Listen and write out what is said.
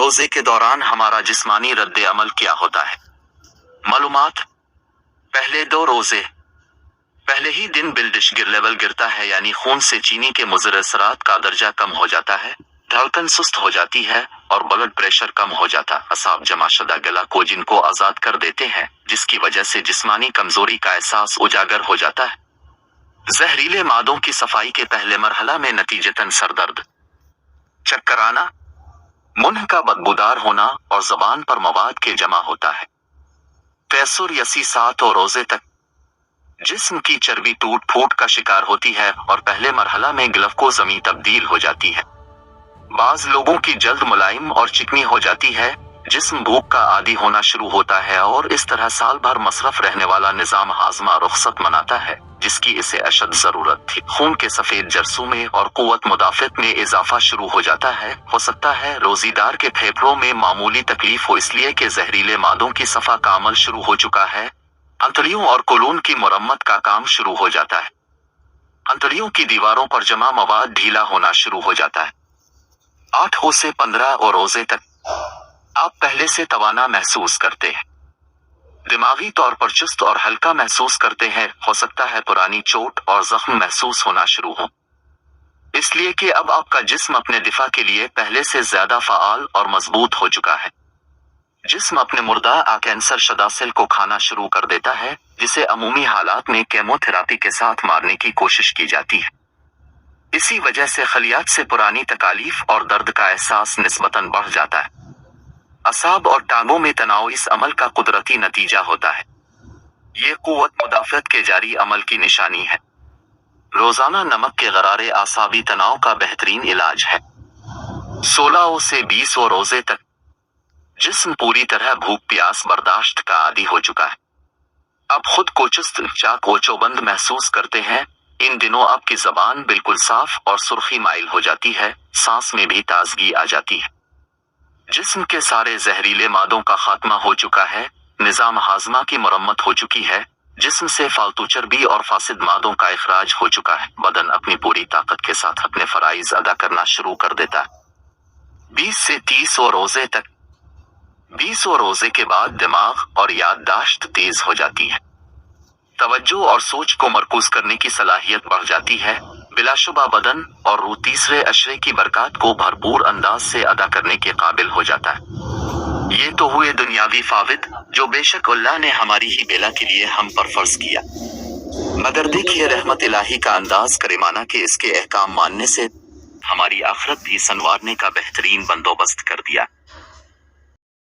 روزے کے دوران ہمارا جسمانی رد عمل کیا ہوتا ہے؟ معلومات: پہلے 2 روزے پہلے ہی دن بلڈ شوگر لیول گرتا ہے، یعنی خون سے چینی کے مضر اثرات کا درجہ کم ہو جاتا ہے، دھڑکن سست ہو جاتی ہے اور بلڈ پریشر کم ہو جاتا ہے۔ اعصاب جمع شدہ گلائکوجن کو آزاد کر دیتے ہیں، جس کی وجہ سے جسمانی کمزوری کا احساس اجاگر ہو جاتا ہے۔ زہریلے مادوں کی صفائی کے پہلے مرحلہ میں نتیجتاً سر درد، چکر آنا، منہ کا بدبودار ہونا اور زبان پر مواد کے جمع ہوتا ہے۔ تیسر یسی 7 روزے تک جسم کی چربی ٹوٹ پھوٹ کا شکار ہوتی ہے اور پہلے مرحلہ میں گلوکوزمی تبدیل ہو جاتی ہے۔ بعض لوگوں کی جلد ملائم اور چکنی ہو جاتی ہے، جسم بھوک کا عادی ہونا شروع ہوتا ہے اور اس طرح سال بھر مصرف رہنے والا نظام ہاضمہ رخصت مناتا ہے، جس کی اسے اشد ضرورت تھی۔ خون کے سفید جرثومے اور قوت مدافعت میں اضافہ شروع ہو جاتا ہے۔ ہو سکتا ہے روزی دار کے پھیپھڑوں میں معمولی تکلیف ہو، اس لیے کہ زہریلے مادوں کی صفا کا عمل شروع ہو چکا ہے۔ انتڑیوں اور کولون کی مرمت کا کام شروع ہو جاتا ہے۔ انتڑیوں کی دیواروں پر جمع مواد ڈھیلا ہونا شروع ہو جاتا ہے۔ 8 سے 15 روزے تک آپ پہلے سے توانا محسوس کرتے ہیں، دماغی طور پر چست اور ہلکا محسوس کرتے ہیں۔ ہو سکتا ہے پرانی چوٹ اور زخم محسوس ہونا شروع ہوں، اس لیے کہ اب آپ کا جسم اپنے دفاع کے لیے پہلے سے زیادہ فعال اور مضبوط ہو چکا ہے۔ جسم اپنے مردہ کینسر شدہ سیل کو کھانا شروع کر دیتا ہے، جسے عمومی حالات میں کیمو تھراپی کے ساتھ مارنے کی کوشش کی جاتی ہے۔ اسی وجہ سے خلیات سے پرانی تکالیف اور درد کا احساس نسبتاً بڑھ جاتا ہے۔ اعصاب اور ٹانگوں میں تناؤ اس عمل کا قدرتی نتیجہ ہوتا ہے۔ یہ قوت مدافعت کے جاری عمل کی نشانی ہے۔ روزانہ نمک کے غرارے اعصابی تناؤ کا بہترین علاج ہے۔ 16 سے 20 روزے تک جسم پوری طرح بھوک پیاس برداشت کا عادی ہو چکا ہے۔ اب خود کو چست چاک و چوبند محسوس کرتے ہیں۔ ان دنوں آپ کی زبان بالکل صاف اور سرخی مائل ہو جاتی ہے، سانس میں بھی تازگی آ جاتی ہے۔ جسم کے سارے زہریلے مادوں کا خاتمہ ہو چکا ہے، نظام ہاضمہ کی مرمت ہو چکی ہے، جسم سے فالتو چربی اور فاسد مادوں کا اخراج ہو چکا ہے۔ بدن اپنی پوری طاقت کے ساتھ اپنے فرائض ادا کرنا شروع کر دیتا ہے۔ 20 سے 30 روزے تک 20 روزے کے بعد دماغ اور یادداشت تیز ہو جاتی ہے۔ توجہ اور سوچ کو مرکوز کرنے کی صلاحیت بڑھ جاتی ہے۔ بلا شبہ بدن اور روح تیسرے عشرے کی برکات کو بھرپور انداز سے ادا کرنے کے قابل ہو جاتا ہے۔ یہ تو ہوئے دنیاوی فوائد، جو بے شک اللہ نے ہماری ہی بلا کے لیے ہم پر فرض کیا، مگر دیکھیے رحمت الہی کا انداز کریمانہ کہ اس کے احکام ماننے سے ہماری آخرت بھی سنوارنے کا بہترین بندوبست کر دیا۔